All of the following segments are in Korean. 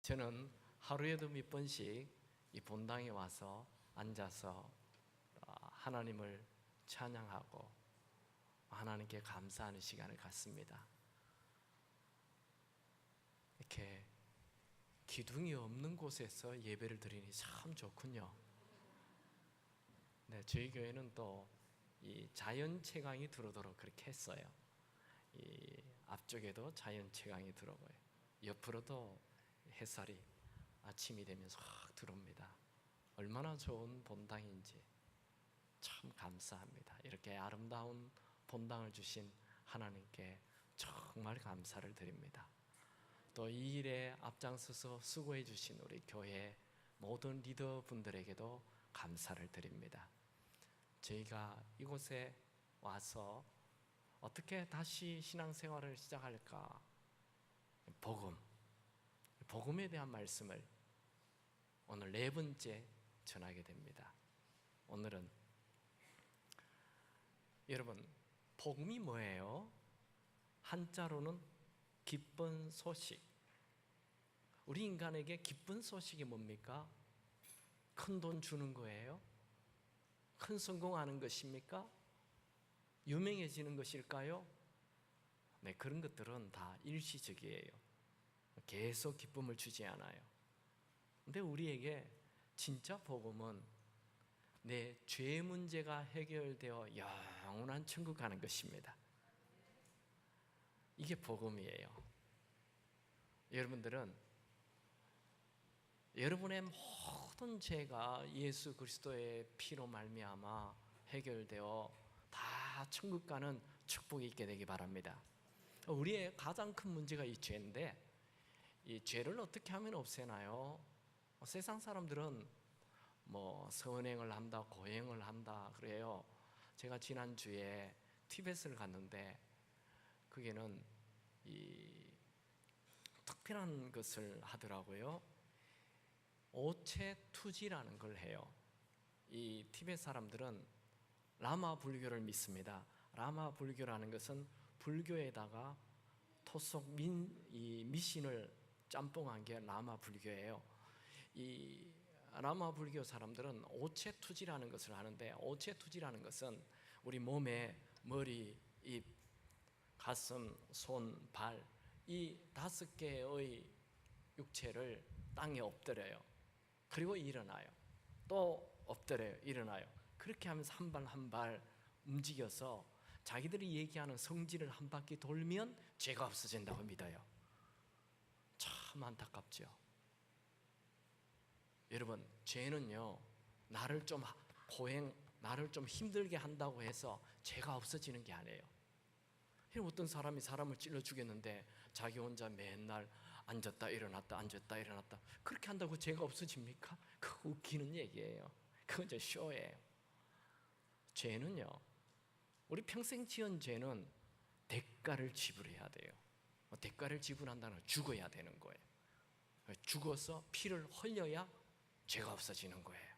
저는 하루에도 몇 번씩 이 본당에 와서 앉아서 하나님을 찬양하고 하나님께 감사하는 시간을 갖습니다. 이렇게 기둥이 없는 곳에서 예배를 드리니 참 좋군요. 네, 저희 교회는 또 이 자연 채광이 들어오도록 그렇게 했어요. 이 앞쪽에도 자연 채광이 들어오고요. 옆으로도 햇살이 아침이 되면 확 들어옵니다. 얼마나 좋은 본당인지 참 감사합니다. 이렇게 아름다운 본당을 주신 하나님께 정말 감사를 드립니다. 또 이 일에 앞장서서 수고해 주신 우리 교회 모든 리더분들에게도 감사를 드립니다. 저희가 이곳에 와서 어떻게 다시 신앙생활을 시작할까? 복음에 대한 말씀을 오늘 네 번째 전하게 됩니다. 오늘은 여러분, 복음이 뭐예요? 한자로는 기쁜 소식. 우리 인간에게 기쁜 소식이 뭡니까? 큰 돈 주는 거예요? 큰 성공하는 것입니까? 유명해지는 것일까요? 네, 그런 것들은 다 일시적이에요. 계속 기쁨을 주지 않아요. 근데 우리에게 진짜 복음은 내 죄 문제가 해결되어 영원한 천국 가는 것입니다. 이게 복음이에요. 여러분들은 여러분의 모든 죄가 예수 그리스도의 피로 말미암아 해결되어 다 천국 가는 축복이 있게 되기 바랍니다. 우리의 가장 큰 문제가 이 죄인데, 이 죄를 어떻게 하면 없애나요? 세상 사람들은 선행을 한다, 고행을 한다 그래요. 제가 지난주에 티베트를 갔는데 거기는 이 특별한 것을 하더라고요. 오체투지라는 걸 해요. 이 티베트 사람들은 라마 불교를 믿습니다. 라마 불교라는 것은 불교에다가 토속 미신을 짬뽕한 게 라마 불교예요. 이 라마 불교 사람들은 오체투지라는 것을 하는데, 오체투지라는 것은 우리 몸에 머리, 입, 가슴, 손, 발, 이 5개의 육체를 땅에 엎드려요. 그리고 일어나요. 또 엎드려요. 일어나요. 그렇게 하면서 한 발 한 발 움직여서 자기들이 얘기하는 성질을 한 바퀴 돌면 죄가 없어진다고 믿어요. 참 안타깝죠. 여러분, 죄는요, 나를 좀 힘들게 한다고 해서 죄가 없어지는 게 아니에요. 어떤 사람이 사람을 찔러 죽였는데 자기 혼자 맨날 앉았다 일어났다 앉았다 일어났다 그렇게 한다고 죄가 없어집니까? 그거 웃기는 얘기예요. 그건 이제 쇼예요. 죄는요, 우리 평생 지은 죄는 대가를 지불해야 돼요. 대가를 지불한다는 건 죽어야 되는 거예요. 죽어서 피를 흘려야 죄가 없어지는 거예요.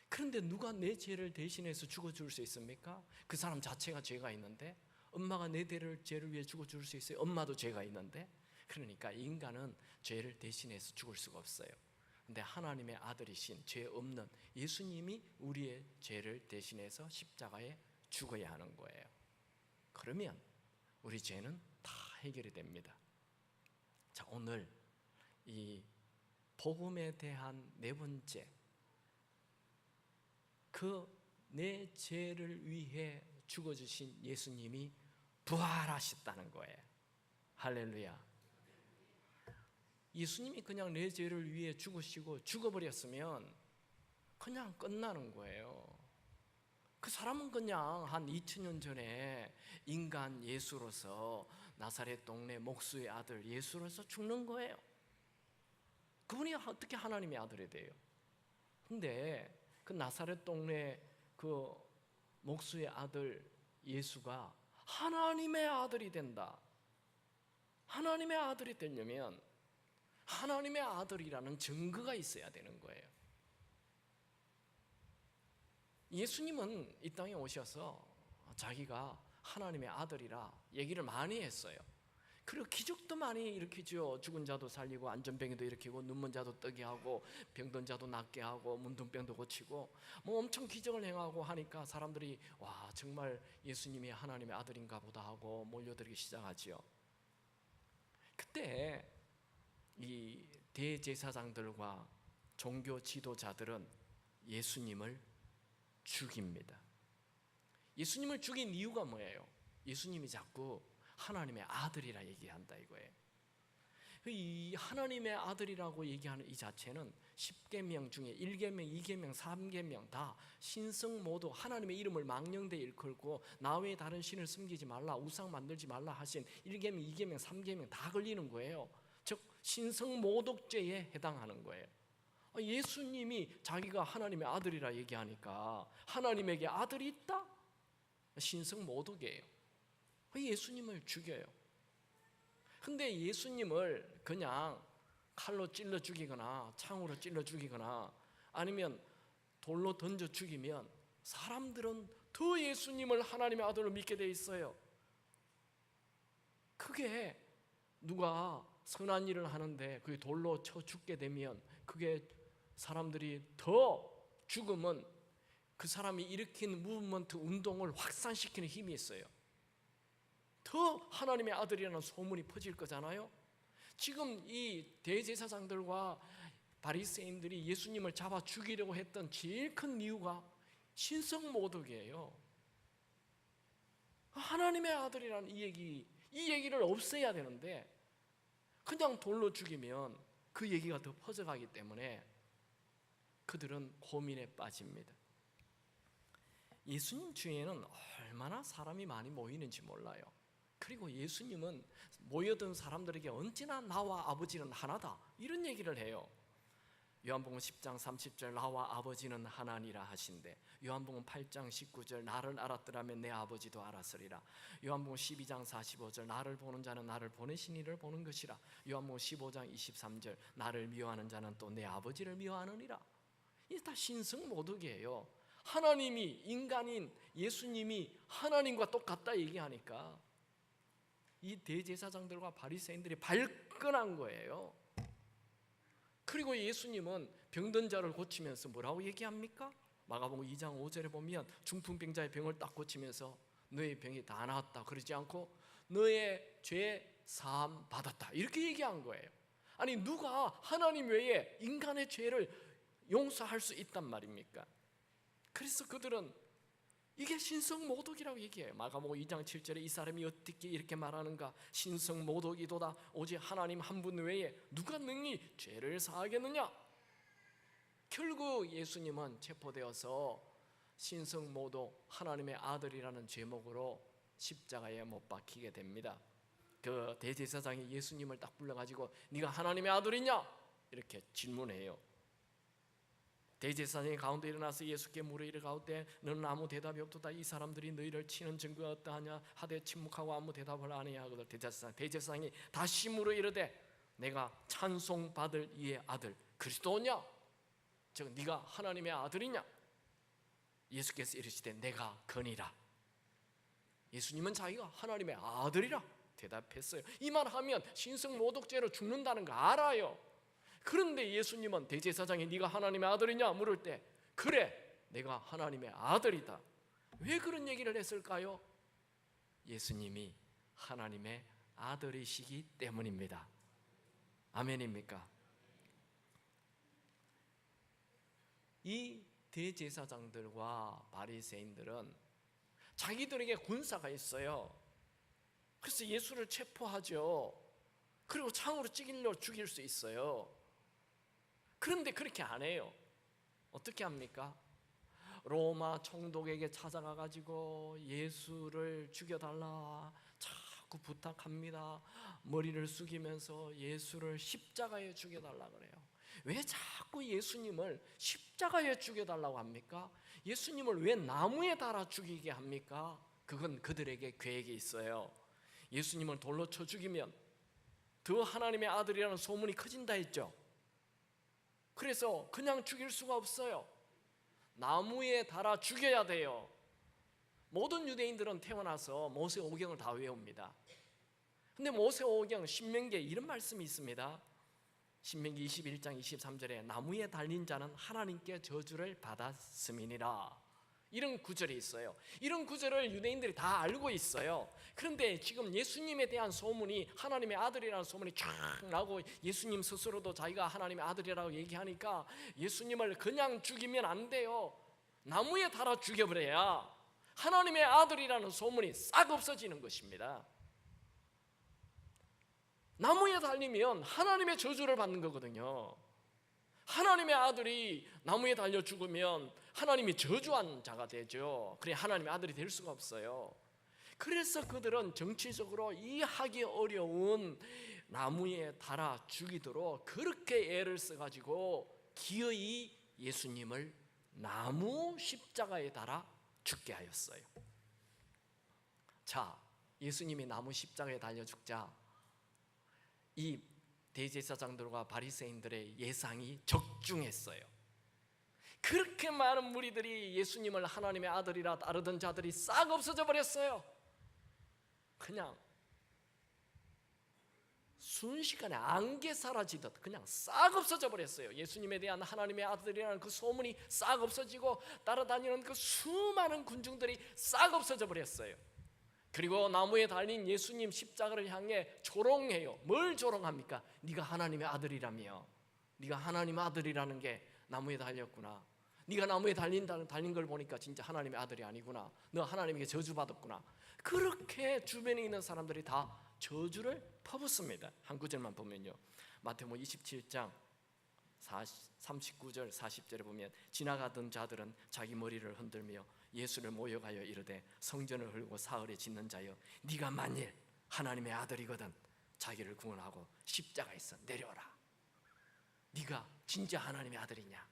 그런데 누가 내 죄를 대신해서 죽어줄 수 있습니까? 그 사람 자체가 죄가 있는데. 엄마가 내 죄를 위해 죽어줄 수 있어요? 엄마도 죄가 있는데. 그러니까 인간은 죄를 대신해서 죽을 수가 없어요. 근데 하나님의 아들이신 죄 없는 예수님이 우리의 죄를 대신해서 십자가에 죽어야 하는 거예요. 그러면 우리 죄는 다 해결이 됩니다. 자, 오늘 이 복음에 대한 네 번째, 내 죄를 위해 죽어주신 예수님이 부활하셨다는 거예요. 할렐루야. 예수님이 그냥 내 죄를 위해 죽으시고 죽어버렸으면 그냥 끝나는 거예요. 그 사람은 그냥 한 2000년 전에 인간 예수로서 나사렛 동네 목수의 아들 예수로서 죽는 거예요. 그분이 어떻게 하나님의 아들이 돼요? 근데 그 나사렛 동네 그 목수의 아들 예수가 하나님의 아들이 된다. 하나님의 아들이 되려면 하나님의 아들이라는 증거가 있어야 되는 거예요. 예수님은 이 땅에 오셔서 자기가 하나님의 아들이라 얘기를 많이 했어요. 그리고 기적도 많이 일으키죠. 죽은 자도 살리고 안전병이도 일으키고 눈먼 자도 뜨게 하고 병든 자도 낫게 하고 문둥병도 고치고 뭐 엄청 기적을 행하고 하니까 사람들이 와, 정말 예수님이 하나님의 아들인가 보다 하고 몰려들기 시작하지요. 그때 이 대제사장들과 종교 지도자들은 예수님을 죽입니다. 예수님을 죽인 이유가 뭐예요? 예수님이 자꾸 하나님의 아들이라 얘기한다 이거예요. 이 하나님의 아들이라고 얘기하는 이 자체는 10계명 중에 1계명, 2계명, 3계명 다 신성 모독, 하나님의 이름을 망령되이 일컬고 나 외에 다른 신을 섬기지 말라, 우상 만들지 말라 하신 1계명, 2계명, 3계명 다 걸리는 거예요. 즉 신성 모독죄에 해당하는 거예요. 예수님이 자기가 하나님의 아들이라 얘기하니까 하나님에게 아들이 있다? 신성 모독이에요. 예수님을 죽여요. 근데 예수님을 그냥 칼로 찔러 죽이거나 창으로 찔러 죽이거나 아니면 돌로 던져 죽이면 사람들은 더 예수님을 하나님의 아들로 믿게 돼 있어요. 그게 누가 선한 일을 하는데 그게 돌로 쳐 죽게 되면 그게 사람들이 더 죽으면 그 사람이 일으킨 무브먼트 운동을 확산시키는 힘이 있어요. 더 하나님의 아들이라는 소문이 퍼질 거잖아요. 지금 이 대제사장들과 바리새인들이 예수님을 잡아 죽이려고 했던 제일 큰 이유가 신성모독이에요. 하나님의 아들이라는 이 얘기를 없애야 되는데 그냥 돌로 죽이면 그 얘기가 더 퍼져가기 때문에 그들은 고민에 빠집니다. 예수님 주위에는 얼마나 사람이 많이 모이는지 몰라요. 그리고 예수님은 모여든 사람들에게 언제나 나와 아버지는 하나다 이런 얘기를 해요. 요한복음 10장 30절 나와 아버지는 하나니라 하신대. 요한복음 8장 19절 나를 알았더라면 내 아버지도 알았으리라. 요한복음 12장 45절 나를 보는 자는 나를 보내신 이를 보는 것이라. 요한복음 15장 23절 나를 미워하는 자는 또 내 아버지를 미워하느니라. 이게 다 신성모독이에요. 하나님이 인간인 예수님이 하나님과 똑같다 얘기하니까 이 대제사장들과 바리새인들이 발끈한 거예요. 그리고 예수님은 병든 자를 고치면서 뭐라고 얘기합니까? 마가복음 2장 5절에 보면 중풍병자의 병을 딱 고치면서 너의 병이 다 나았다 그러지 않고 너의 죄 사함 받았다 이렇게 얘기한 거예요. 아니 누가 하나님 외에 인간의 죄를 용서할 수 있단 말입니까? 그래서 그들은 이게 신성모독이라고 얘기해요. 마가복음 2장 7절에 이 사람이 어떻게 이렇게 말하는가? 신성모독이도다. 오직 하나님 한 분 외에 누가 능히 죄를 사하겠느냐? 결국 예수님은 체포되어서 신성모독 하나님의 아들이라는 제목으로 십자가에 못 박히게 됩니다. 그 대제사장이 예수님을 딱 불러가지고 네가 하나님의 아들이냐? 이렇게 질문해요. 대제사장이 가운데 일어나서 예수께 물어 이르가오되 너는 아무 대답이 없도다. 이 사람들이 너희를 치는 증거가 어떠하냐 하되 침묵하고 아무 대답을 안 해야 하거든. 대제사장이 다시 물어 이르되 내가 찬송받을 이의 아들 그리스도냐? 즉 네가 하나님의 아들이냐? 예수께서 이르시되 내가 거니라. 예수님은 자기가 하나님의 아들이라 대답했어요. 이 말 하면 신성모독죄로 죽는다는 거 알아요. 그런데 예수님은 대제사장이 네가 하나님의 아들이냐 물을 때 그래 내가 하나님의 아들이다. 왜 그런 얘기를 했을까요? 예수님이 하나님의 아들이시기 때문입니다. 아멘입니까? 이 대제사장들과 바리새인들은 자기들에게 군사가 있어요. 그래서 예수를 체포하죠. 그리고 창으로 찌질러 죽일 수 있어요. 그런데 그렇게 안 해요. 어떻게 합니까? 로마 총독에게 찾아가 가지고 예수를 죽여달라 자꾸 부탁합니다. 머리를 숙이면서 예수를 십자가에 죽여달라 그래요. 왜 자꾸 예수님을 십자가에 죽여달라고 합니까? 예수님을 왜 나무에 달아 죽이게 합니까? 그건 그들에게 계획이 있어요. 예수님을 돌로 쳐 죽이면 더 하나님의 아들이라는 소문이 커진다 했죠. 그래서 그냥 죽일 수가 없어요. 나무에 달아 죽여야 돼요. 모든 유대인들은 태어나서 모세 오경을 다 외웁니다. 근데 모세오경 신명기에 이런 말씀이 있습니다. 신명기 21장 23절에 나무에 달린 자는 하나님께 저주를 받았음이니라, 이런 구절이 있어요. 이런 구절을 유대인들이 다 알고 있어요. 그런데 지금 예수님에 대한 소문이, 하나님의 아들이라는 소문이 쫙 나고 예수님 스스로도 자기가 하나님의 아들이라고 얘기하니까 예수님을 그냥 죽이면 안 돼요. 나무에 달아 죽여버려야 하나님의 아들이라는 소문이 싹 없어지는 것입니다. 나무에 달리면 하나님의 저주를 받는 거거든요. 하나님의 아들이 나무에 달려 죽으면 하나님이 저주한 자가 되죠. 그래 하나님의 아들이 될 수가 없어요. 그래서 그들은 정치적으로 이해하기 어려운 나무에 달아 죽이도록 그렇게 애를 써가지고 기어이 예수님을 나무 십자가에 달아 죽게 하였어요. 자, 예수님이 나무 십자가에 달려 죽자 이 대제사장들과 바리새인들의 예상이 적중했어요. 그렇게 많은 무리들이 예수님을 하나님의 아들이라 따르던 자들이 싹 없어져 버렸어요. 그냥 순식간에 안개 사라지듯 그냥 싹 없어져 버렸어요. 예수님에 대한 하나님의 아들이라는 그 소문이 싹 없어지고 따라다니는 그 수많은 군중들이 싹 없어져 버렸어요. 그리고 나무에 달린 예수님 십자가를 향해 조롱해요. 뭘 조롱합니까? 네가 하나님의 아들이라며, 네가 하나님의 아들이라는 게 나무에 달렸구나, 네가 나무에 달린 걸 보니까 진짜 하나님의 아들이 아니구나, 너 하나님에게 저주받았구나. 그렇게 주변에 있는 사람들이 다 저주를 퍼붓습니다. 한 구절만 보면요, 마태복음 27장 39절 40절에 보면 지나가던 자들은 자기 머리를 흔들며 예수를 모욕하여 이르되 성전을 헐고 사흘에 짓는 자여, 네가 만일 하나님의 아들이거든 자기를 구원하고 십자가에서 내려오라. 네가 진짜 하나님의 아들이냐?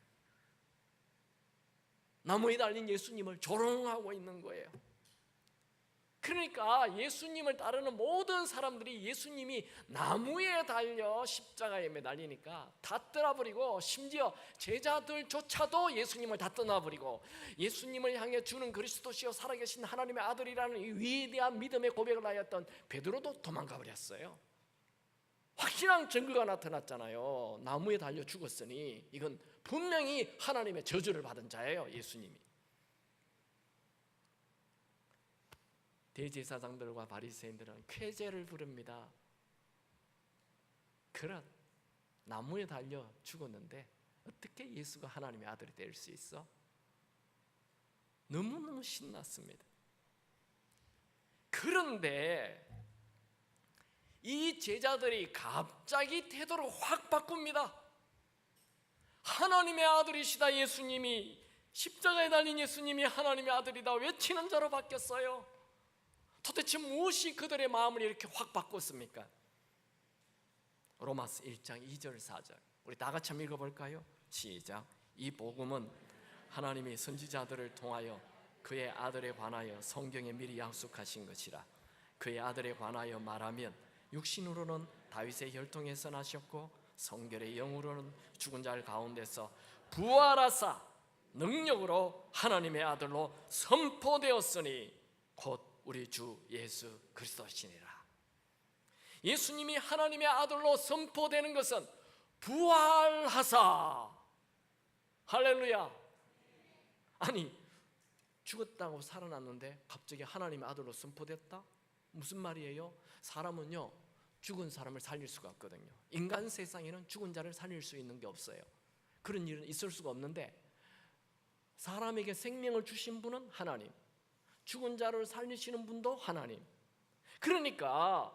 나무에 달린 예수님을 조롱하고 있는 거예요. 그러니까 예수님을 따르는 모든 사람들이 예수님이 나무에 달려 십자가에 매달리니까 다 떠나버리고, 심지어 제자들조차도 예수님을 다 떠나버리고 예수님을 향해 주는 그리스도시요 살아계신 하나님의 아들이라는 이 위대한 믿음의 고백을 하였던 베드로도 도망가 버렸어요. 확실한 증거가 나타났잖아요. 나무에 달려 죽었으니 이건 분명히 하나님의 저주를 받은 자예요. 예수님이. 대제사장들과 바리새인들은 쾌재를 부릅니다. 그런 나무에 달려 죽었는데 어떻게 예수가 하나님의 아들이 될 수 있어? 너무너무 신났습니다. 그런데 이 제자들이 갑자기 태도를 확 바꿉니다. 하나님의 아들이시다, 예수님이, 십자가에 달린 예수님이 하나님의 아들이다 외치는 자로 바뀌었어요. 도대체 무엇이 그들의 마음을 이렇게 확 바꿨습니까? 로마서 1장 2절 4절 우리 다 같이 한번 읽어볼까요? 시작. 이 복음은 하나님이 선지자들을 통하여 그의 아들에 관하여 성경에 미리 약속하신 것이라. 그의 아들에 관하여 말하면 육신으로는 다윗의 혈통에서 나셨고 성결의 영으로는 죽은 자 가운데서 부활하사 능력으로 하나님의 아들로 선포되었으니 곧 우리 주 예수 그리스도시니라. 예수님이 하나님의 아들로 선포되는 것은 부활하사, 할렐루야. 아니, 죽었다고 살아났는데 갑자기 하나님의 아들로 선포됐다? 무슨 말이에요? 사람은요, 죽은 사람을 살릴 수가 없거든요. 인간 세상에는 죽은 자를 살릴 수 있는 게 없어요. 그런 일은 있을 수가 없는데, 사람에게 생명을 주신 분은 하나님, 죽은 자를 살리시는 분도 하나님. 그러니까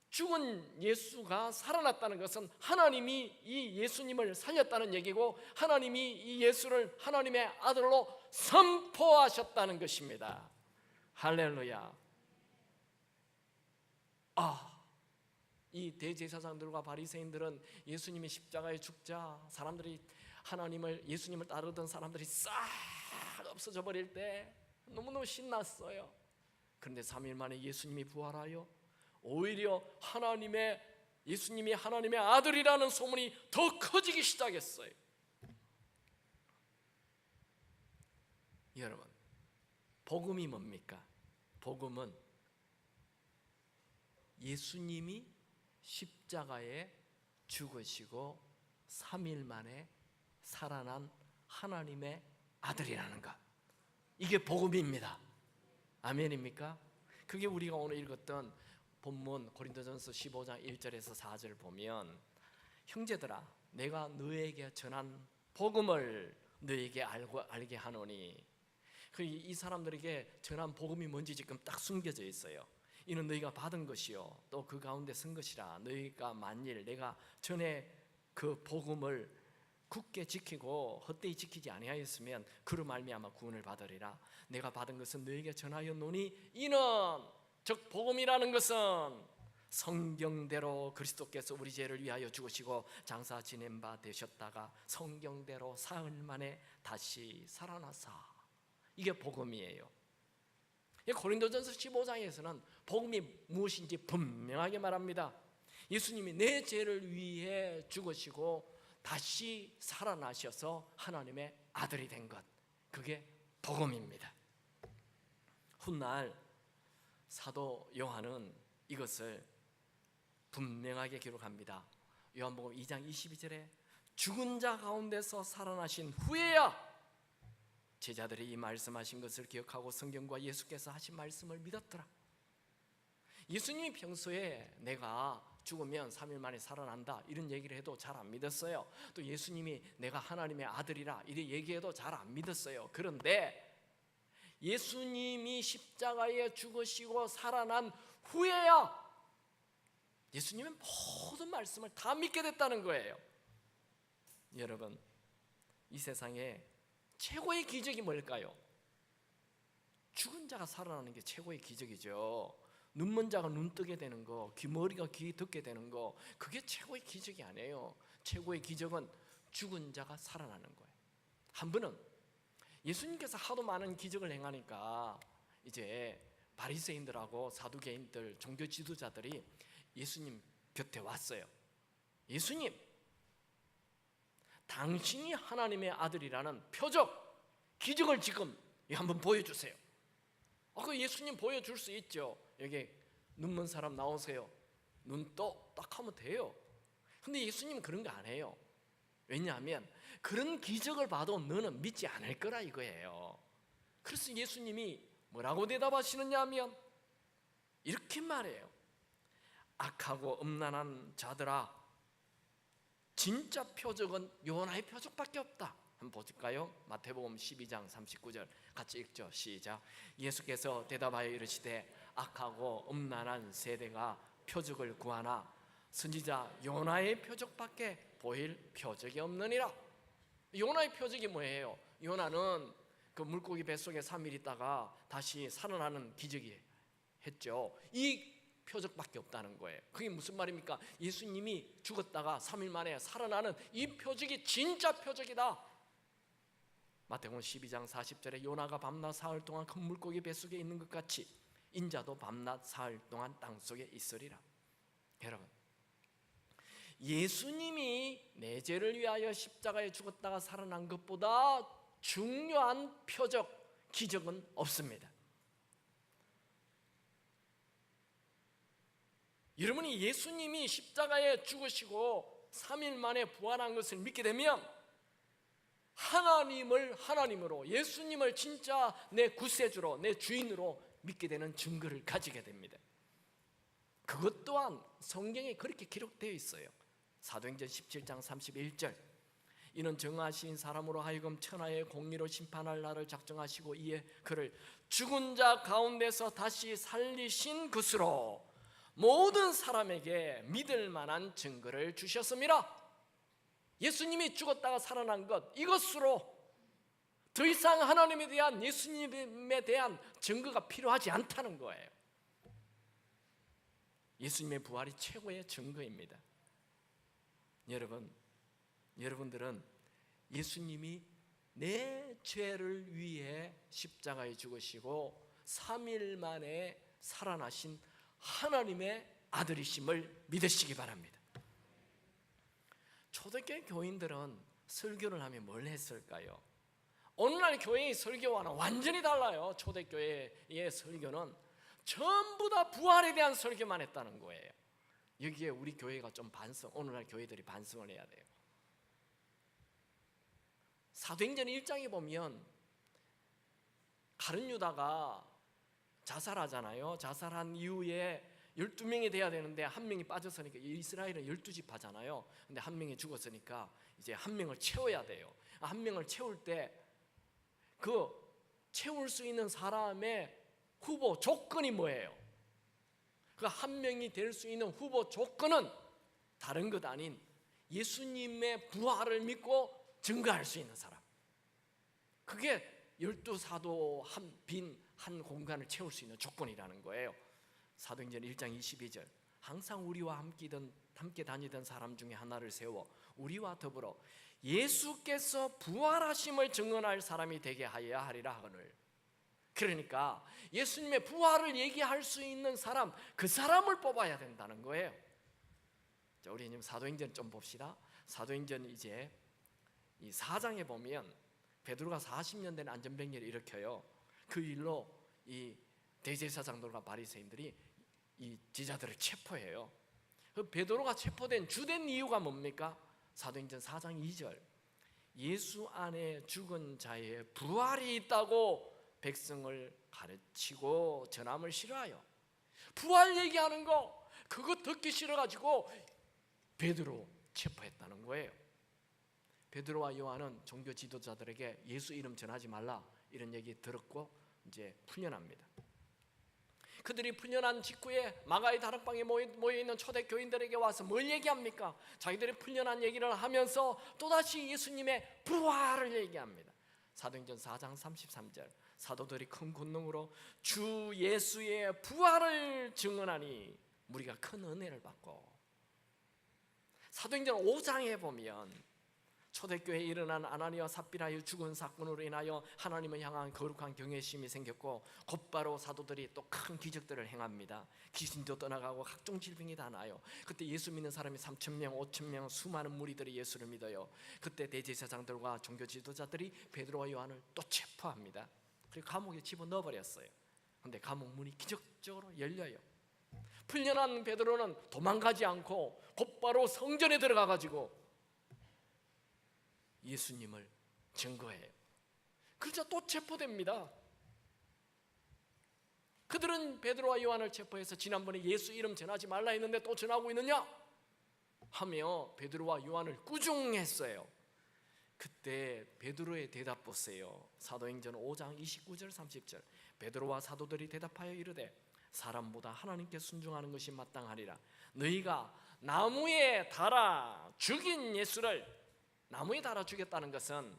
죽은 예수가 살아났다는 것은 하나님이 이 예수님을 살렸다는 얘기고, 하나님이 이 예수를 하나님의 아들로 선포하셨다는 것입니다. 할렐루야. 이 대제사장들과 바리새인들은 예수님이 십자가에 죽자 사람들이 예수님을 따르던 사람들이 싹 없어져 버릴 때 너무너무 신났어요. 그런데 3일 만에 예수님이 부활하여 오히려 예수님이 하나님의 아들이라는 소문이 더 커지기 시작했어요. 여러분, 복음이 뭡니까? 복음은 예수님이 십자가에 죽으시고 3일 만에 살아난 하나님의 아들이라는 것, 이게 복음입니다. 아멘입니까? 그게 우리가 오늘 읽었던 본문 고린도전서 15장 1절에서 4절 보면, 형제들아 내가 너에게 전한 복음을 너에게 알게 하노니, 이 사람들에게 전한 복음이 뭔지 지금 딱 숨겨져 있어요. 이는 너희가 받은 것이요 또 그 가운데 선 것이라. 너희가 만일 내가 전에 그 복음을 굳게 지키고 헛되이 지키지 아니하였으면 그로 말미암아 구원을 받으리라. 내가 받은 것은 너희에게 전하였노니 이는, 즉 복음이라는 것은 성경대로 그리스도께서 우리 죄를 위하여 죽으시고 장사 지낸 바 되셨다가 성경대로 사흘 만에 다시 살아나사, 이게 복음이에요. 고린도전서 15장에서는 복음이 무엇인지 분명하게 말합니다. 예수님이 내 죄를 위해 죽으시고 다시 살아나셔서 하나님의 아들이 된 것, 그게 복음입니다. 훗날 사도 요한은 이것을 분명하게 기록합니다. 요한복음 2장 22절에 죽은 자 가운데서 살아나신 후에야 제자들이 이 말씀하신 것을 기억하고 성경과 예수께서 하신 말씀을 믿었더라. 예수님이 평소에 내가 죽으면 3일 만에 살아난다 이런 얘기를 해도 잘 안 믿었어요. 또 예수님이 내가 하나님의 아들이라 이렇게 얘기해도 잘 안 믿었어요. 그런데 예수님이 십자가에 죽으시고 살아난 후에야 예수님의 모든 말씀을 다 믿게 됐다는 거예요. 여러분, 이 세상에 최고의 기적이 뭘까요? 죽은 자가 살아나는 게 최고의 기적이죠. 눈먼 자가 눈 뜨게 되는 거, 귀머리가 귀 듣게 되는 거, 그게 최고의 기적이 아니에요. 최고의 기적은 죽은 자가 살아나는 거예요. 한 번은 예수님께서 하도 많은 기적을 행하니까 이제 바리새인들하고 사두개인들, 종교 지도자들이 예수님 곁에 왔어요. 예수님, 당신이 하나님의 아들이라는 표적, 기적을 지금 한번 보여주세요. 그 예수님 보여줄 수 있죠. 여기 눈먼 사람 나오세요. 눈 딱 하면 돼요. 근데 예수님은 그런 거 안 해요. 왜냐하면 그런 기적을 봐도 너는 믿지 않을 거라 이거예요. 그래서 예수님이 뭐라고 대답하시느냐 하면 이렇게 말해요. 악하고 음란한 자들아, 진짜 표적은 요나의 표적밖에 없다. 한번 보실까요? 마태복음 12장 39절 같이 읽죠. 시작. 예수께서 대답하여 이르시되 악하고 음란한 세대가 표적을 구하나 선지자 요나의 표적밖에 보일 표적이 없느니라. 요나의 표적이 뭐예요? 요나는 그 물고기 뱃속에 3일 있다가 다시 살아나는 기적이 했죠. 이 표적밖에 없다는 거예요. 그게 무슨 말입니까? 예수님이 죽었다가 3일 만에 살아나는 이 표적이 진짜 표적이다. 마태복음 12장 40절에 요나가 밤낮 사흘 동안 큰 물고기 뱃속에 있는 것 같이 인자도 밤낮 사흘 동안 땅속에 있으리라. 여러분, 예수님이 내 죄를 위하여 십자가에 죽었다가 살아난 것보다 중요한 표적, 기적은 없습니다. 여러분이 예수님이 십자가에 죽으시고 3일 만에 부활한 것을 믿게 되면 하나님을 하나님으로, 예수님을 진짜 내 구세주로, 내 주인으로 믿게 되는 증거를 가지게 됩니다. 그것 또한 성경에 그렇게 기록되어 있어요. 사도행전 17장 31절 이는 정하신 사람으로 하여금 천하의 공의로 심판할 날을 작정하시고 이에 그를 죽은 자 가운데서 다시 살리신 것으로 모든 사람에게 믿을 만한 증거를 주셨음이라. 예수님이 죽었다가 살아난 것, 이것으로 더 이상 하나님에 대한, 예수님에 대한 증거가 필요하지 않다는 거예요. 예수님의 부활이 최고의 증거입니다. 여러분들은 예수님이 내 죄를 위해 십자가에 죽으시고 3일 만에 살아나신 하나님의 아들이심을 믿으시기 바랍니다. 초대교회 교인들은 설교를 하면 뭘 했을까요? 오늘날 교회의 설교와는 완전히 달라요. 초대교회의 설교는 전부 다 부활에 대한 설교만 했다는 거예요. 여기에 우리 교회가 좀 오늘날 교회들이 반성을 해야 돼요. 사도행전 1장에 보면 가룟 유다가 자살하잖아요. 자살한 이후에 12명이 돼야 되는데 한 명이 빠졌으니까, 이스라엘은 12지파잖아요. 근데 한 명이 죽었으니까 이제 한 명을 채워야 돼요. 한 명을 채울 때 그 채울 수 있는 사람의 후보 조건이 뭐예요? 그 한 명이 될 수 있는 후보 조건은 다른 것 아닌 예수님의 부활을 믿고 증거할 수 있는 사람. 그게 12사도 빈 한 공간을 채울 수 있는 조건이라는 거예요. 사도행전 1장 22절, 항상 우리와 함께 다니던 사람 중에 하나를 세워 우리와 더불어 예수께서 부활하심을 증언할 사람이 되게 하여야 하리라 하거늘. 그러니까 예수님의 부활을 얘기할 수 있는 사람, 그 사람을 뽑아야 된다는 거예요. 자, 우리 지금 사도행전 좀 봅시다. 사도행전 이제 이 4장에 보면 베드로가 40년 된 안전병리를 일으켜요. 그 일로 이 대제사장들과 바리새인들이 이 제자들을 체포해요. 그 베드로가 체포된 주된 이유가 뭡니까? 사도행전 4장 2절, 예수 안에 죽은 자의 부활이 있다고 백성을 가르치고 전함을 싫어하여, 부활 얘기하는 거 그거 듣기 싫어가지고 베드로 체포했다는 거예요. 베드로와 요한은 종교 지도자들에게 예수 이름 전하지 말라 이런 얘기 들었고 이제 풀려납니다. 그들이 풀려난 직후에 마가의 다락방에 모여있는 초대교인들에게 와서 뭘 얘기합니까? 자기들이 풀려난 얘기를 하면서 또다시 예수님의 부활을 얘기합니다. 사도행전 4장 33절, 사도들이 큰 권능으로 주 예수의 부활을 증언하니 우리가 큰 은혜를 받고. 사도행전 5장에 보면 초대교회에 일어난 아나니와 삽비라의 죽은 사건으로 인하여 하나님을 향한 거룩한 경외심이 생겼고 곧바로 사도들이 또 큰 기적들을 행합니다. 귀신도 떠나가고 각종 질병이 다 나요. 그때 예수 믿는 사람이 3,000명, 5,000명 수많은 무리들이 예수를 믿어요. 그때 대제사장들과 종교 지도자들이 베드로와 요한을 또 체포합니다. 그리고 감옥에 집어넣어 버렸어요. 그런데 감옥 문이 기적적으로 열려요. 풀려난 베드로는 도망가지 않고 곧바로 성전에 들어가 가지고 예수님을 증거해요. 그러자 또 체포됩니다. 그들은 베드로와 요한을 체포해서 지난번에 예수 이름 전하지 말라 했는데 또 전하고 있느냐 하며 베드로와 요한을 꾸중했어요. 그때 베드로의 대답 보세요. 사도행전 5장 29절 30절, 베드로와 사도들이 대답하여 이르되 사람보다 하나님께 순종하는 것이 마땅하리라. 너희가 나무에 달아 죽인 예수를, 나무에 달아 죽였다는 것은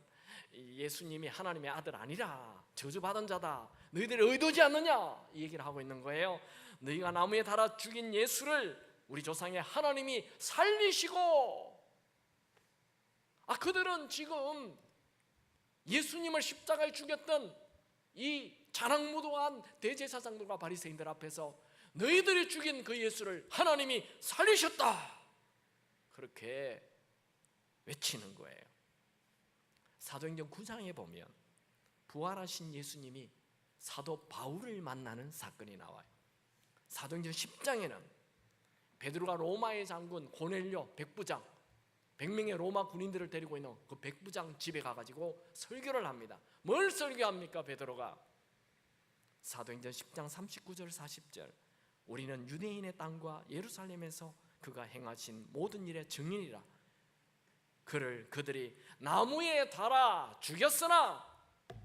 예수님이 하나님의 아들 아니라 저주받은 자다, 너희들이 의도지 않느냐 이 얘기를 하고 있는 거예요. 너희가 나무에 달아 죽인 예수를 우리 조상의 하나님이 살리시고, 그들은 지금 예수님을 십자가에 죽였던 이 자랑무도한 대제사장들과 바리새인들 앞에서 너희들이 죽인 그 예수를 하나님이 살리셨다 그렇게 외치는 거예요. 사도행전 9장에 보면 부활하신 예수님이 사도 바울을 만나는 사건이 나와요. 사도행전 10장에는 베드로가 로마의 장군 고넬료 백부장, 100명의 로마 군인들을 데리고 있는 그 백부장 집에 가가지고 설교를 합니다. 뭘 설교합니까 베드로가? 사도행전 10장 39절 40절, 우리는 유대인의 땅과 예루살렘에서 그가 행하신 모든 일의 증인이라. 그들이 나무에 달아 죽였으나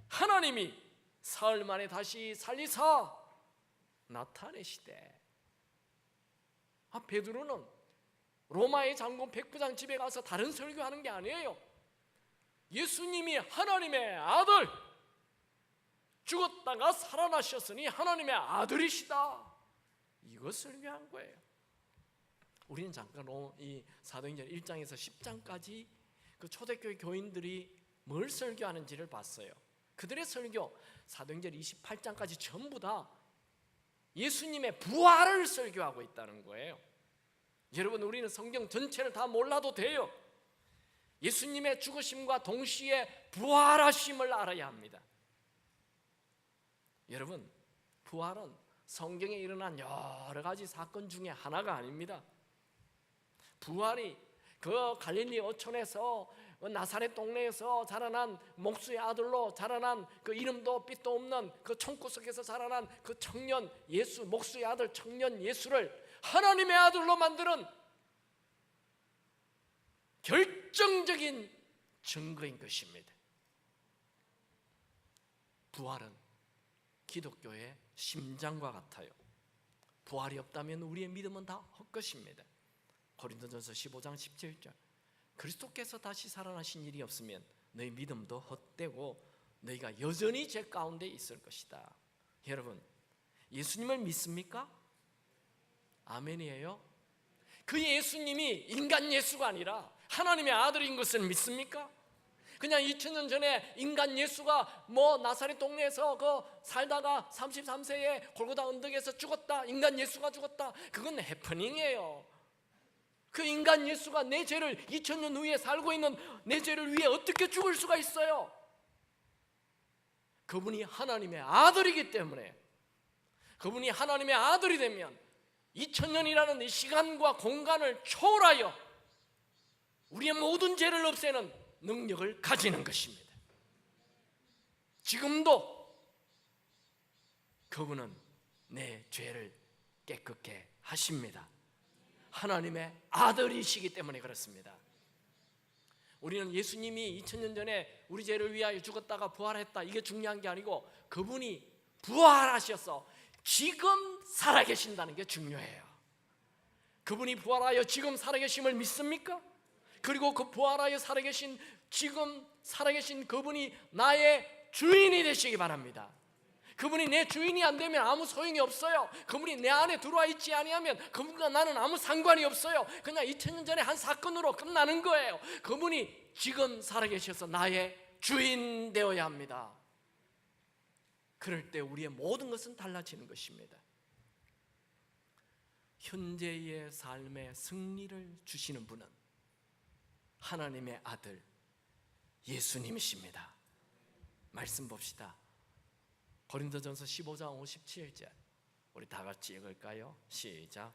하나님이 사흘 만에 다시 살리사 나타내시되. 베드로는 로마의 장군 백부장 집에 가서 다른 설교하는 게 아니에요. 예수님이 하나님의 아들, 죽었다가 살아나셨으니 하나님의 아들이시다, 이거 설교한 거예요. 우리는 잠깐 이 사도행전 1장에서 10장까지 그 초대교회 교인들이 뭘 설교하는지를 봤어요. 그들의 설교, 사도행전 28장까지 전부 다 예수님의 부활을 설교하고 있다는 거예요. 여러분, 우리는 성경 전체를 다 몰라도 돼요. 예수님의 죽으심과 동시에 부활하심을 알아야 합니다. 여러분, 부활은 성경에 일어난 여러 가지 사건 중에 하나가 아닙니다. 부활이 그 갈릴리 어촌에서 나사렛 동네에서 자라난 목수의 아들로 자라난 그 이름도 빛도 없는 그 총구석에서 자라난 그 청년 예수, 목수의 아들 청년 예수를 하나님의 아들로 만드는 결정적인 증거인 것입니다. 부활은 기독교의 심장과 같아요. 부활이 없다면 우리의 믿음은 다 헛것입니다. 고린도전서 15장 17절 그리스도께서 다시 살아나신 일이 없으면 너희 믿음도 헛되고 너희가 여전히 죄 가운데 있을 것이다. 여러분, 예수님을 믿습니까? 아멘이에요? 그 예수님이 인간 예수가 아니라 하나님의 아들인 것을 믿습니까? 그냥 2000년 전에 인간 예수가 나사렛 동네에서 살다가 33세에 골고다 언덕에서 죽었다, 인간 예수가 죽었다, 그건 해프닝이에요. 그 인간 예수가 내 죄를 2000년 후에 살고 있는 내 죄를 위해 어떻게 죽을 수가 있어요? 그분이 하나님의 아들이기 때문에, 그분이 하나님의 아들이 되면 2000년이라는 이 시간과 공간을 초월하여 우리의 모든 죄를 없애는 능력을 가지는 것입니다. 지금도 그분은 내 죄를 깨끗게 하십니다. 하나님의 아들이시기 때문에 그렇습니다. 우리는 예수님이 2000년 전에 우리 죄를 위하여 죽었다가 부활했다, 이게 중요한 게 아니고 그분이 부활하셔서 지금 살아계신다는 게 중요해요. 그분이 부활하여 지금 살아계심을 믿습니까? 그리고 그 부활하여 살아계신, 지금 살아계신 그분이 나의 주인이 되시기 바랍니다. 그분이 내 주인이 안 되면 아무 소용이 없어요. 그분이 내 안에 들어와 있지 아니하면 그분과 나는 아무 상관이 없어요. 그냥 2000년 전에 한 사건으로 끝나는 거예요. 그분이 지금 살아계셔서 나의 주인 되어야 합니다. 그럴 때 우리의 모든 것은 달라지는 것입니다. 현재의 삶의 승리를 주시는 분은 하나님의 아들 예수님이십니다. 말씀 봅시다. 고린도전서 15장 57절 우리 다 같이 읽을까요? 시작.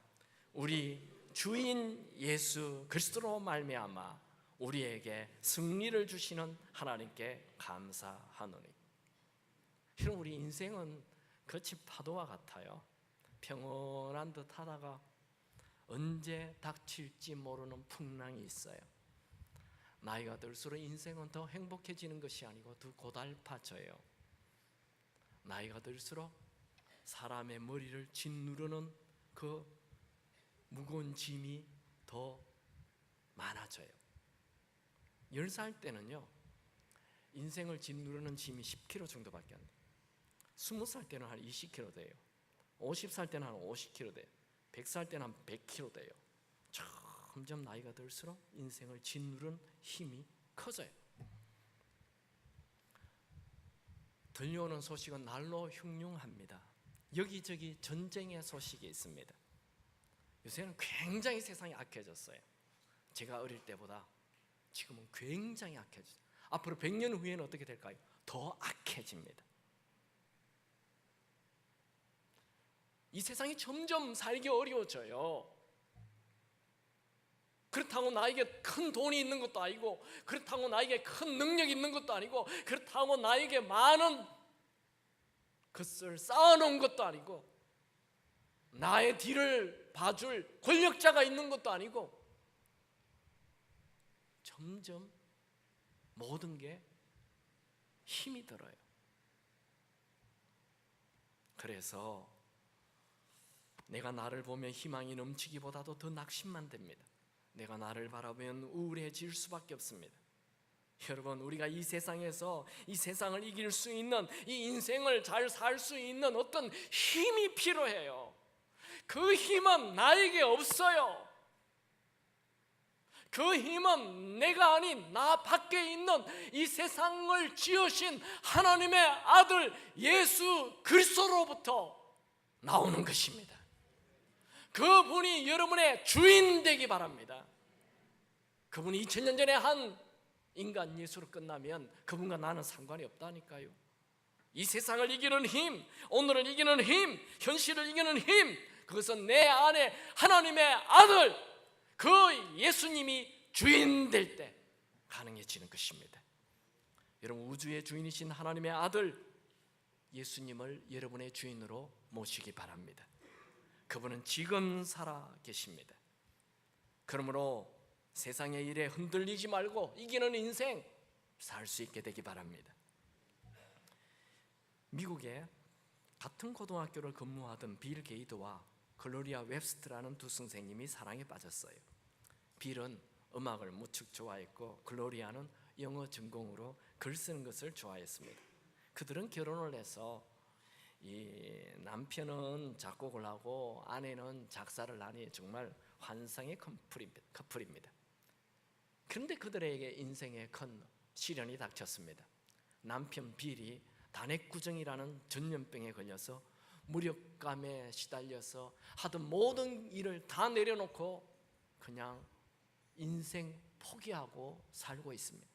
우리 주인 예수 그리스도로 말미암아 우리에게 승리를 주시는 하나님께 감사하노니. 여러분, 우리 인생은 거친 파도와 같아요. 평온한 듯 하다가 언제 닥칠지 모르는 풍랑이 있어요. 나이가 들수록 인생은 더 행복해지는 것이 아니고 더 고달파져요. 나이가 들수록 사람의 머리를 짓누르는 그 무거운 짐이 더 많아져요. 10살 때는요, 인생을 짓누르는 짐이 10kg 정도밖에 안 돼요. 20살 때는 한 20kg 돼요. 50살 때는 한 50kg 돼요. 100살 때는 한 100kg 돼요. 점점 나이가 들수록 인생을 짓누른 힘이 커져요. 들려오는 소식은 날로 흉흉합니다. 여기저기 전쟁의 소식이 있습니다. 요새는 굉장히 세상이 악해졌어요. 제가 어릴 때보다 지금은 굉장히 악해졌어요. 앞으로 100년 후에는 어떻게 될까요? 더 악해집니다. 이 세상이 점점 살기 어려워져요. 그렇다고 나에게 큰 돈이 있는 것도 아니고, 그렇다고 나에게 큰 능력이 있는 것도 아니고, 그렇다고 나에게 많은 것을 쌓아놓은 것도 아니고, 나의 뒤를 봐줄 권력자가 있는 것도 아니고, 점점 모든 게 힘이 들어요. 그래서 내가 나를 보면 희망이 넘치기보다도 더 낙심만 됩니다. 내가 나를 바라보면 우울해질 수밖에 없습니다. 여러분, 우리가 이 세상에서 이 세상을 이길 수 있는, 이 인생을 잘 살 수 있는 어떤 힘이 필요해요. 그 힘은 나에게 없어요. 그 힘은 내가 아닌 나 밖에 있는 이 세상을 지으신 하나님의 아들 예수 그리스도로부터 나오는 것입니다. 그분이 여러분의 주인 되기 바랍니다. 그분이 2000년 전에 한 인간 예수로 끝나면 그분과 나는 상관이 없다니까요. 이 세상을 이기는 힘, 오늘을 이기는 힘, 현실을 이기는 힘, 그것은 내 안에 하나님의 아들, 그 예수님이 주인 될 때 가능해지는 것입니다. 여러분, 우주의 주인이신 하나님의 아들 예수님을 여러분의 주인으로 모시기 바랍니다. 그분은 지금 살아 계십니다. 그러므로 세상의 일에 흔들리지 말고 이기는 인생 살 수 있게 되기 바랍니다. 미국에 같은 고등학교를 근무하던 빌 게이트와 글로리아 웹스트라는 두 선생님이 사랑에 빠졌어요. 빌은 음악을 무척 좋아했고 글로리아는 영어 전공으로 글 쓰는 것을 좋아했습니다. 그들은 결혼을 해서 이 남편은 작곡을 하고 아내는 작사를 하니 정말 환상의 커플입니다. 그런데 그들에게 인생에 큰 시련이 닥쳤습니다. 남편 빌이 단핵구정이라는 전염병에 걸려서 무력감에 시달려서 하던 모든 일을 다 내려놓고 그냥 인생 포기하고 살고 있습니다.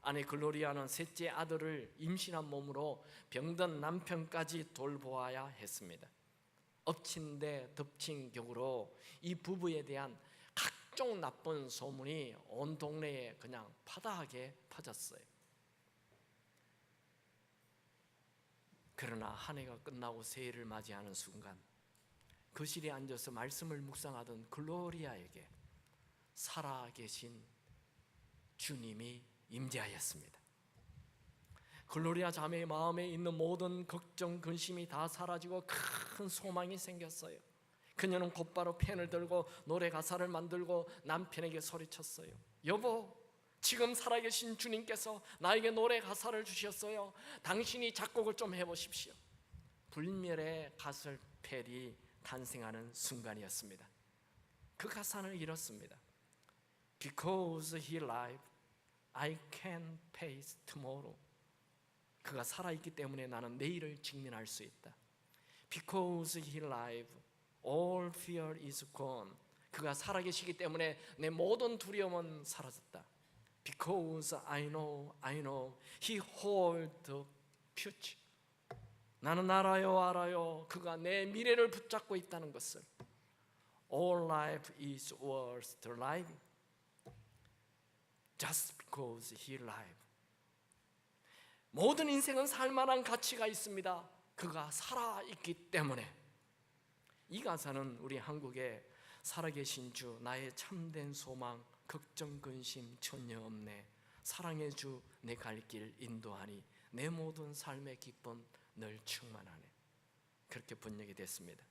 아내 글로리아는 셋째 아들을 임신한 몸으로 병든 남편까지 돌보아야 했습니다. 엎친 데 덮친 격으로 이 부부에 대한 각종 나쁜 소문이 온 동네에 그냥 파다하게 퍼졌어요. 그러나 한 해가 끝나고 새해를 맞이하는 순간 거실에 앉아서 말씀을 묵상하던 글로리아에게 살아계신 주님이 임재하였습니다. 글로리아 자매의 마음에 있는 모든 걱정, 근심이 다 사라지고 큰 소망이 생겼어요. 그녀는 곧바로 펜을 들고 노래 가사를 만들고 남편에게 소리쳤어요. 여보, 지금 살아계신 주님께서 나에게 노래 가사를 주셨어요. 당신이 작곡을 좀 해보십시오. 불멸의 가설펠이 탄생하는 순간이었습니다. 그 가사는 이렇습니다. Because he live, I can face tomorrow. 그가 살아있기 때문에 나는 내일을 직면할 수 있다. Because he live, all fear is gone. 그가 살아계시기 때문에 내 모든 두려움은 사라졌다. Because I know, He hold the future. 나는 알아요. 그가 내 미래를 붙잡고 있다는 것을. All life is worth the life. Just because He live. 모든 인생은 살만한 가치가 있습니다. 그가 살아있기 때문에. 이 가사는 우리 한국에 살아계신 주, 나의 참된 소망, 걱정 근심 전혀 없네. 사랑의 주, 내 갈 길 인도하니 내 모든 삶의 기쁨 늘 충만하네. 그렇게 번역이 됐습니다.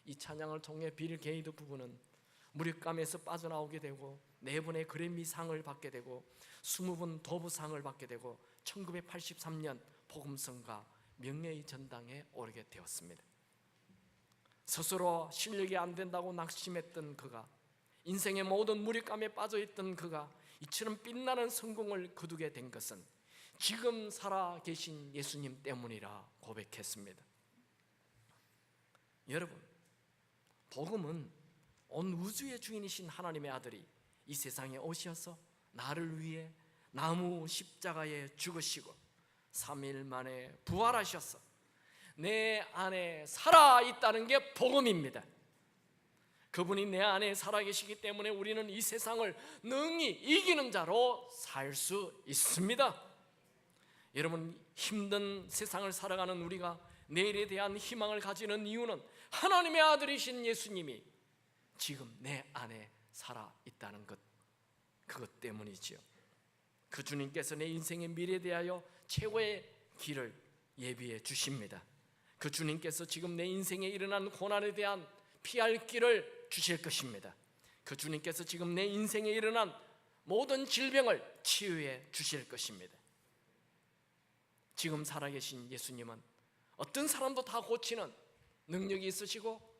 이 찬양을 통해 빌 게이트 부부는 무력감에서 빠져나오게 되고 4번의 그래미상을 받게 되고 20번 도브상을 받게 되고 1983년 복음성가 명예의 전당에 오르게 되었습니다. 스스로 실력이 안 된다고 낙심했던 그가, 인생의 모든 무력감에 빠져있던 그가 이처럼 빛나는 성공을 거두게 된 것은 지금 살아계신 예수님 때문이라 고백했습니다. 여러분, 복음은 온 우주의 주인이신 하나님의 아들이 이 세상에 오셔서 나를 위해 나무 십자가에 죽으시고 3일 만에 부활하셔서 내 안에 살아있다는 게 복음입니다. 그분이 내 안에 살아계시기 때문에 우리는 이 세상을 능히 이기는 자로 살 수 있습니다. 여러분, 힘든 세상을 살아가는 우리가 내일에 대한 희망을 가지는 이유는 하나님의 아들이신 예수님이 지금 내 안에 살아있다는 것, 그것 때문이지요. 그 주님께서 내 인생의 미래에 대하여 최고의 길을 예비해 주십니다. 그 주님께서 지금 내 인생에 일어난 고난에 대한 피할 길을 주실 것입니다. 그 주님께서 지금 내 인생에 일어난 모든 질병을 치유해 주실 것입니다. 지금 살아계신 예수님은 어떤 사람도 다 고치는 능력이 있으시고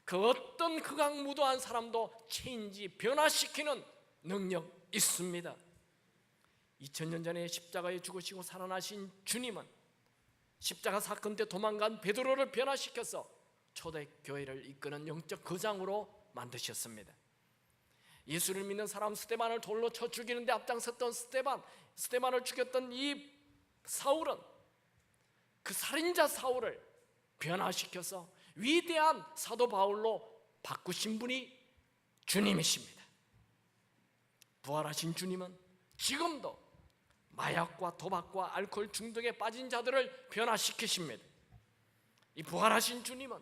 그 어떤 극악무도한 사람도 체인지 변화시키는 능력 있습니다. 2000년 전에 십자가에 죽으시고 살아나신 주님은 십자가 사건 때 도망간 베드로를 변화시켜서 초대교회를 이끄는 영적 거장으로 만드셨습니다. 예수를 믿는 사람 스데반을 돌로 쳐 죽이는데 앞장섰던 스데반을 죽였던 이 사울은 그 살인자 사울을 변화시켜서 위대한 사도 바울로 바꾸신 분이 주님이십니다. 부활하신 주님은 지금도 마약과 도박과 알코올 중독에 빠진 자들을 변화시키십니다. 이 부활하신 주님은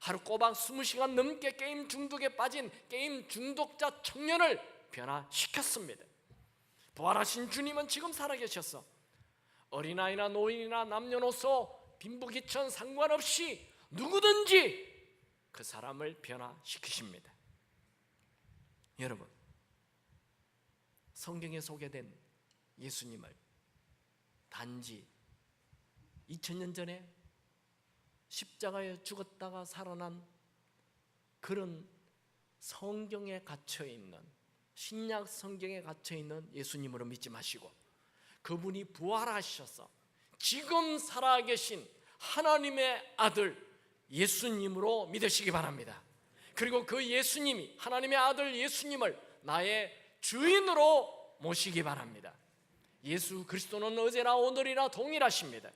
하루 꼬박 20시간 넘게 게임 중독에 빠진 게임 중독자 청년을 변화시켰습니다. 부활하신 주님은 지금 살아계셔서 어린아이나 노인이나 남녀노소 빈부귀천 상관없이 누구든지 그 사람을 변화시키십니다. 여러분, 성경에 소개된 예수님을 단지 2000년 전에 십자가에 죽었다가 살아난 그런 성경에 갇혀있는, 신약 성경에 갇혀있는 예수님으로 믿지 마시고 그분이 부활하셔서 지금 살아계신 하나님의 아들 예수님으로 믿으시기 바랍니다. 그리고 그 예수님이, 하나님의 아들 예수님을 나의 주인으로 모시기 바랍니다. 예수 그리스도는 어제나 오늘이나 동일하십니다.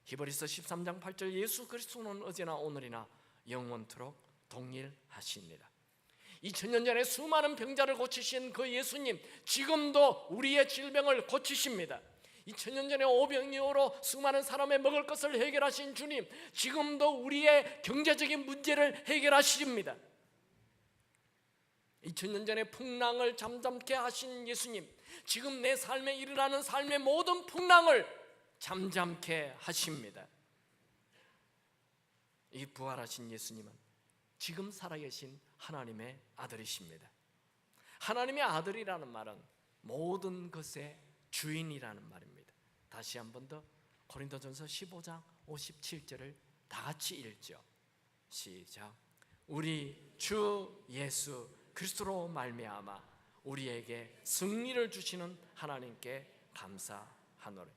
히브리서 13장 8절, 예수 그리스도는 어제나 오늘이나 영원토록 동일하십니다. 2000년 전에 수많은 병자를 고치신 그 예수님, 지금도 우리의 질병을 고치십니다. 2000년 전에 오병이어로 수많은 사람의 먹을 것을 해결하신 주님, 지금도 우리의 경제적인 문제를 해결하십니다. 2000년 전에 풍랑을 잠잠케 하신 예수님, 지금 내 삶에 일어나는 삶의 모든 풍랑을 잠잠케 하십니다. 이 부활하신 예수님은 지금 살아계신 하나님의 아들이십니다. 하나님의 아들이라는 말은 모든 것의 주인이라는 말입니다. 다시 한 번 더 고린도전서 15장 57절을 다 같이 읽죠. 시작. 우리 주 예수 그리스도로 말미암아 우리에게 승리를 주시는 하나님께 감사하노라.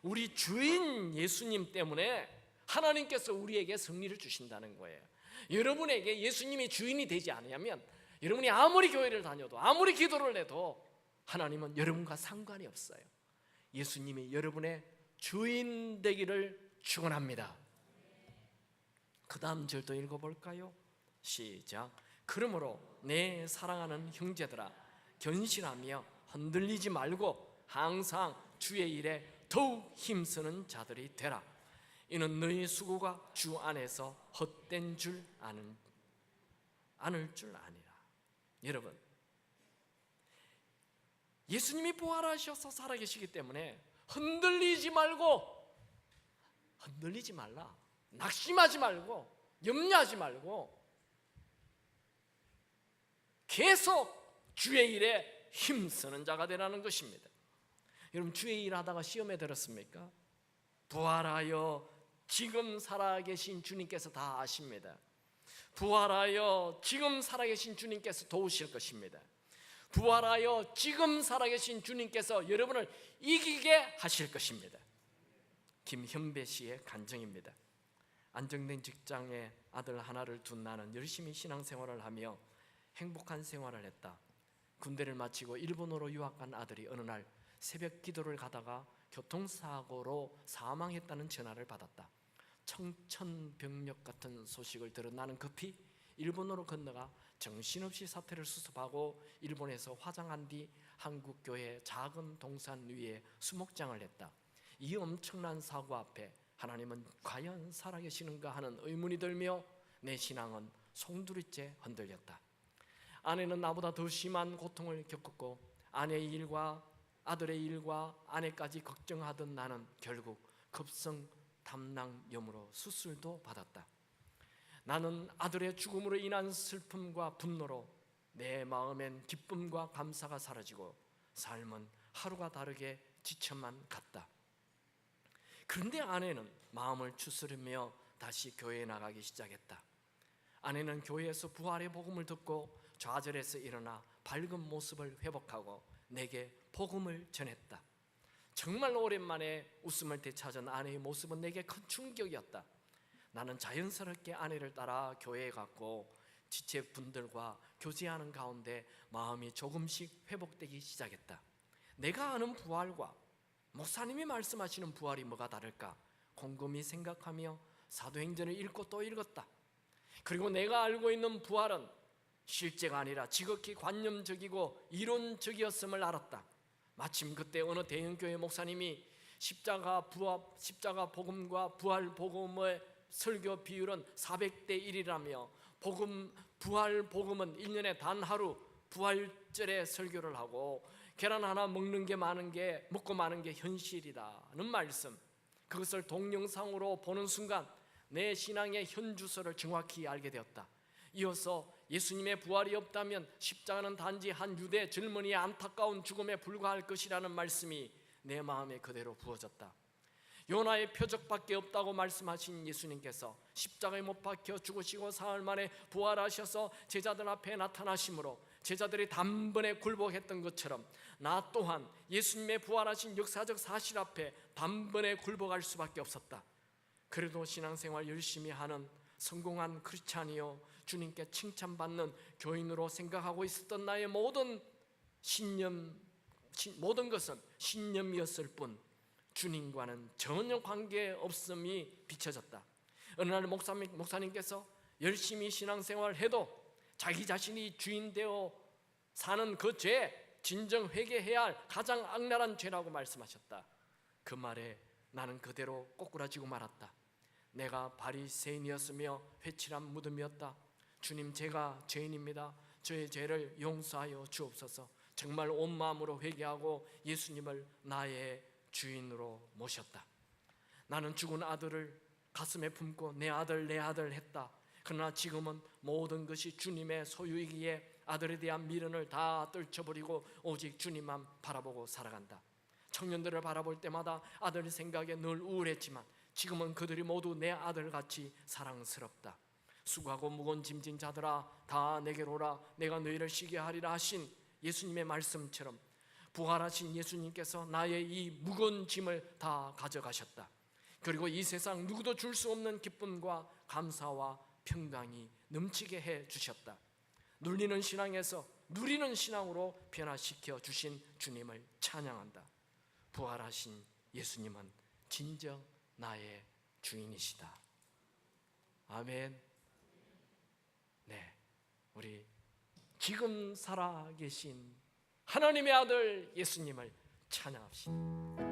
우리 주인 예수님 때문에 하나님께서 우리에게 승리를 주신다는 거예요. 여러분에게 예수님이 주인이 되지 않으면 여러분이 아무리 교회를 다녀도 아무리 기도를 해도 하나님은 여러분과 상관이 없어요. 예수님이 여러분의 주인 되기를 축원합니다. 그 다음 절도 읽어볼까요? 시작. 그러므로 내 사랑하는 형제들아, 견실하며 흔들리지 말고 항상 주의 일에 더욱 힘쓰는 자들이 되라. 이는 너희 수고가 주 안에서 헛된 줄 아는 줄 아니라. 여러분, 예수님이 부활하셔서 살아계시기 때문에 흔들리지 말라, 낙심하지 말고 염려하지 말고 계속 주의 일에 힘쓰는 자가 되라는 것입니다. 여러분, 주의 일 하다가 시험에 들었습니까? 부활하여 지금 살아계신 주님께서 다 아십니다. 부활하여 지금 살아계신 주님께서 도우실 것입니다. 부활하여 지금 살아계신 주님께서 여러분을 이기게 하실 것입니다. 김현배 씨의 간증입니다. 안정된 직장에 아들 하나를 둔 나는 열심히 신앙생활을 하며 행복한 생활을 했다. 군대를 마치고 일본으로 유학 간 아들이 어느 날 새벽 기도를 가다가 교통사고로 사망했다는 전화를 받았다. 청천벽력 같은 소식을 들은 나는 급히 일본으로 건너가 정신없이 사태를 수습하고 일본에서 화장한 뒤 한국교회 작은 동산 위에 수목장을 했다. 이 엄청난 사고 앞에 하나님은 과연 살아계시는가 하는 의문이 들며 내 신앙은 송두리째 흔들렸다. 아내는 나보다 더 심한 고통을 겪었고 아내의 일과 아들의 일과 아내까지 걱정하던 나는 결국 급성 담낭염으로 수술도 받았다. 나는 아들의 죽음으로 인한 슬픔과 분노로 내 마음엔 기쁨과 감사가 사라지고 삶은 하루가 다르게 지쳐만 갔다. 그런데 아내는 마음을 추스르며 다시 교회에 나가기 시작했다. 아내는 교회에서 부활의 복음을 듣고 좌절해서 일어나 밝은 모습을 회복하고 내게 복음을 전했다. 정말 오랜만에 웃음을 되찾은 아내의 모습은 내게 큰 충격이었다. 나는 자연스럽게 아내를 따라 교회에 갔고 지체분들과 교제하는 가운데 마음이 조금씩 회복되기 시작했다. 내가 아는 부활과 목사님이 말씀하시는 부활이 뭐가 다를까 곰곰이 생각하며 사도행전을 읽고 또 읽었다. 그리고 내가 알고 있는 부활은 실제가 아니라 지극히 관념적이고 이론적이었음을 알았다. 마침 그때 어느 대형교회 목사님이 십자가 복음과 부활 복음의 설교 비율은 400대 1이라며 부활 복음은 1년에 단 하루 부활절에 설교를 하고 계란 하나 먹고 마는 게 현실이라는 말씀, 그것을 동영상으로 보는 순간 내 신앙의 현주소를 정확히 알게 되었다. 이어서 예수님의 부활이 없다면 십자가는 단지 한 유대 젊은이의 안타까운 죽음에 불과할 것이라는 말씀이 내 마음에 그대로 부어졌다. 요나의 표적밖에 없다고 말씀하신 예수님께서 십자가에 못 박혀 죽으시고 사흘 만에 부활하셔서 제자들 앞에 나타나심으로 제자들이 단번에 굴복했던 것처럼 나 또한 예수님의 부활하신 역사적 사실 앞에 단번에 굴복할 수밖에 없었다. 그래도 신앙생활 열심히 하는 성공한 크리스찬이요 주님께 칭찬받는 교인으로 생각하고 있었던 나의 모든 것은 신념이었을 뿐 주님과는 전혀 관계없음이 비춰졌다. 어느 날 목사님께서 열심히 신앙생활을 해도 자기 자신이 주인 되어 사는 그 죄, 진정 회개해야 할 가장 악랄한 죄라고 말씀하셨다. 그 말에 나는 그대로 꼬꾸라지고 말았다. 내가 바리새인이었으며 회칠한 무덤이었다. 주님, 제가 죄인입니다. 저의 죄를 용서하여 주옵소서. 정말 온 마음으로 회개하고 예수님을 나의 주인으로 모셨다. 나는 죽은 아들을 가슴에 품고 내 아들 했다. 그러나 지금은 모든 것이 주님의 소유이기에 아들에 대한 미련을 다 떨쳐버리고 오직 주님만 바라보고 살아간다. 청년들을 바라볼 때마다 아들 생각에 늘 우울했지만 지금은 그들이 모두 내 아들같이 사랑스럽다. 수고하고 무거운 짐진 자들아 다 내게로 오라, 내가 너희를 쉬게 하리라 하신 예수님의 말씀처럼 부활하신 예수님께서 나의 이 무거운 짐을 다 가져가셨다. 그리고 이 세상 누구도 줄 수 없는 기쁨과 감사와 평강이 넘치게 해 주셨다. 눌리는 신앙에서 누리는 신앙으로 변화시켜 주신 주님을 찬양한다. 부활하신 예수님은 진정 나의 주인이시다. 아멘. 네, 우리 지금 살아계신 하나님의 아들 예수님을 찬양합시다.